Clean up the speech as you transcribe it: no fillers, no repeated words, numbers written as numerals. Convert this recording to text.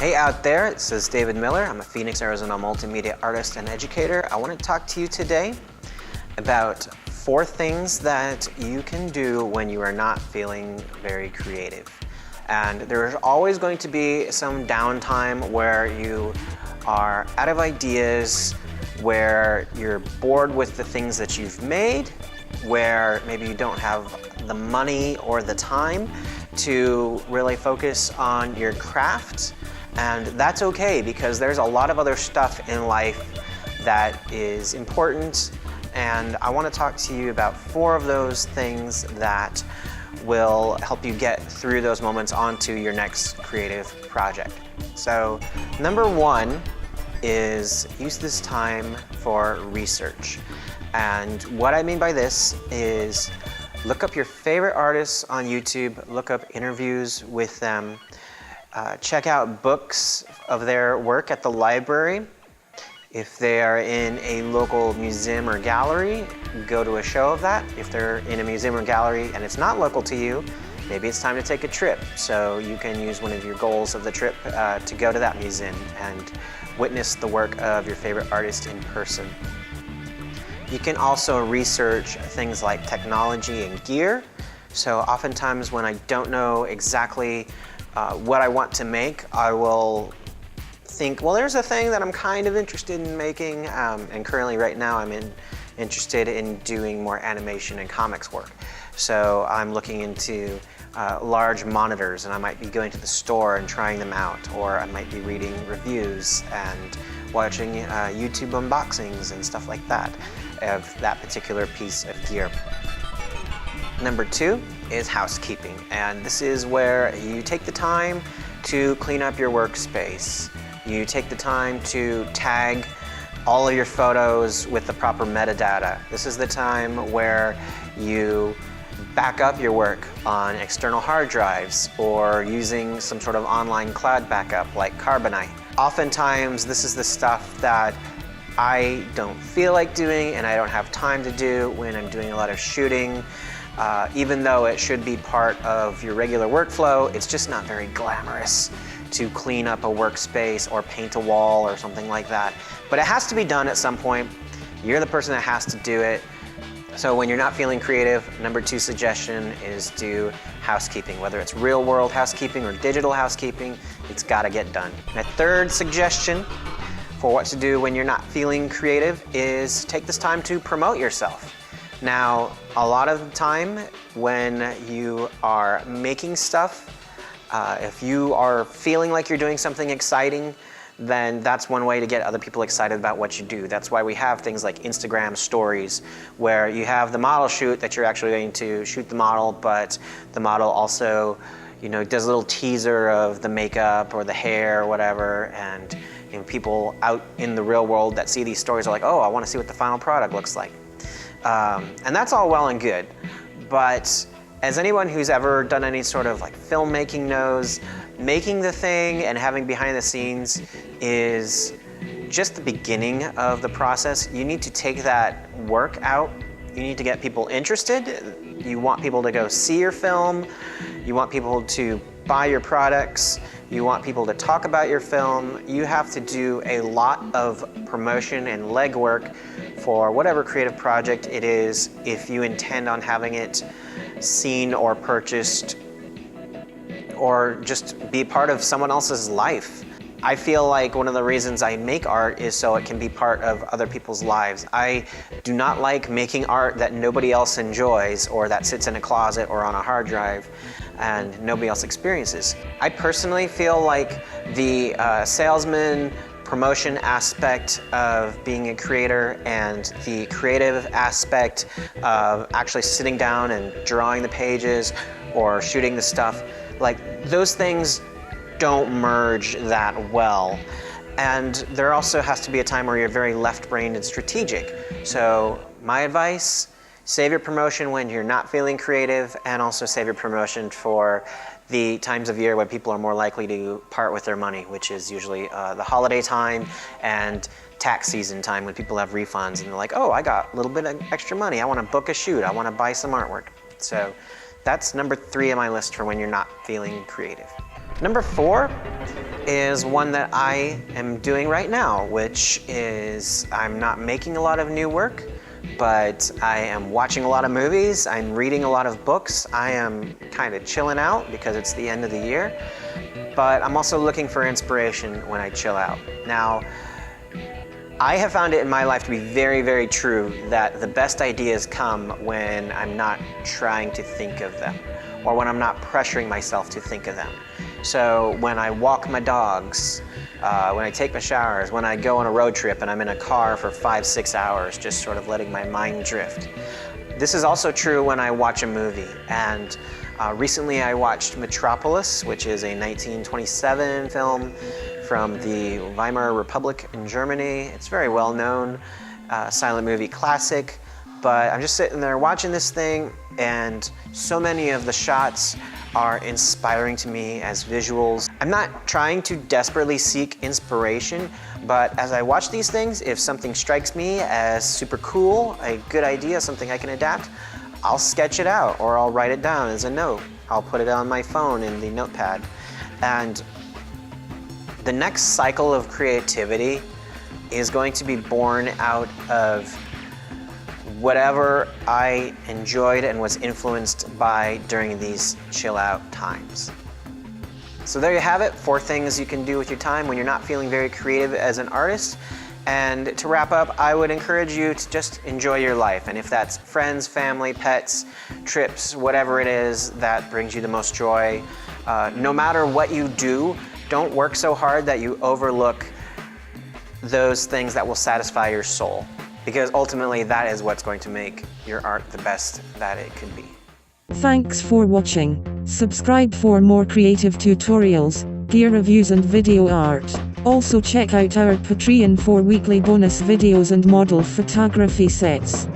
Hey out there, this is David Miller. I'm a Phoenix, Arizona multimedia artist and educator. I want to talk to you today about 4 things that you can do when you are not feeling very creative. And there's always going to be some downtime where you are out of ideas, where you're bored with the things that you've made, where maybe you don't have the money or the time to really focus on your craft. And that's okay, because there's a lot of other stuff in life that is important, and I want to talk to you about 4 of those things that will help you get through those moments onto your next creative project. So number 1 is use this time for research. And what I mean by this is look up your favorite artists on YouTube, look up interviews with them, check out books of their work at the library. If they are in a local museum or gallery, go to a show of that. If they're in a museum or gallery and it's not local to you, maybe it's time to take a trip. So you can use one of your goals of the trip to go to that museum and witness the work of your favorite artist in person. You can also research things like technology and gear. So oftentimes when I don't know exactly what I want to make, I will think, well, there's a thing that I'm kind of interested in making, and currently right now I'm interested in doing more animation and comics work. So I'm looking into large monitors, and I might be going to the store and trying them out, or I might be reading reviews and watching YouTube unboxings and stuff like that of that particular piece of gear. Number 2 is housekeeping, and this is where you take the time to clean up your workspace. You take the time to tag all of your photos with the proper metadata. This is the time where you back up your work on external hard drives or using some sort of online cloud backup like Carbonite. Oftentimes this is the stuff that I don't feel like doing and I don't have time to do when I'm doing a lot of shooting. Even though it should be part of your regular workflow, it's just not very glamorous to clean up a workspace or paint a wall or something like that. But it has to be done at some point. You're the person that has to do it. So when you're not feeling creative, number 2 suggestion is do housekeeping. Whether it's real world housekeeping or digital housekeeping, it's got to get done. My 3rd suggestion for what to do when you're not feeling creative is take this time to promote yourself. Now, a lot of the time when you are making stuff, if you are feeling like you're doing something exciting, then that's one way to get other people excited about what you do. That's why we have things like Instagram stories, where you have the model shoot that you're actually going to shoot the model, but the model also, does a little teaser of the makeup or the hair or whatever, and people out in the real world that see these stories are like, oh, I want to see what the final product looks like. And that's all well and good, but as anyone who's ever done any sort of like filmmaking knows, making the thing and having behind the scenes is just the beginning of the process. You need to take that work out. You need to get people interested. You want people to go see your film. You want people to buy your products. You want people to talk about your film. You have to do a lot of promotion and legwork for whatever creative project it is if you intend on having it seen or purchased or just be part of someone else's life. I feel like one of the reasons I make art is so it can be part of other people's lives. I do not like making art that nobody else enjoys or that sits in a closet or on a hard drive and nobody else experiences. I personally feel like the salesman promotion aspect of being a creator and the creative aspect of actually sitting down and drawing the pages or shooting the stuff, like those things don't merge that well. And there also has to be a time where you're very left-brained and strategic. So my advice, save your promotion when you're not feeling creative, and also save your promotion for the times of year when people are more likely to part with their money, which is usually the holiday time and tax season time when people have refunds and they're like, oh, I got a little bit of extra money. I want to book a shoot. I want to buy some artwork. So that's number 3 on my list for when you're not feeling creative. Number 4 is one that I am doing right now, which is I'm not making a lot of new work, but I am watching a lot of movies, I'm reading a lot of books, I am kind of chilling out because it's the end of the year, but I'm also looking for inspiration when I chill out. Now, I have found it in my life to be very, very true that the best ideas come when I'm not trying to think of them, or when I'm not pressuring myself to think of them. So when I walk my dogs, when I take my showers, when I go on a road trip and I'm in a car for 5-6 hours, just sort of letting my mind drift. This is also true when I watch a movie. And recently I watched Metropolis, which is a 1927 film from the Weimar Republic in Germany. It's very well known, silent movie classic. But I'm just sitting there watching this thing, and so many of the shots are inspiring to me as visuals. I'm not trying to desperately seek inspiration, but as I watch these things, if something strikes me as super cool, a good idea, something I can adapt, I'll sketch it out or I'll write it down as a note. I'll put it on my phone in the notepad. And the next cycle of creativity is going to be born out of whatever I enjoyed and was influenced by during these chill out times. So there you have it, 4 things you can do with your time when you're not feeling very creative as an artist. And to wrap up, I would encourage you to just enjoy your life. And if that's friends, family, pets, trips, whatever it is that brings you the most joy, no matter what you do, don't work so hard that you overlook those things that will satisfy your soul. Because ultimately that is what's going to make your art the best that it could be. Thanks for watching. Subscribe for more creative tutorials, gear reviews and video art. Also check out our Patreon for weekly bonus videos and model photography sets.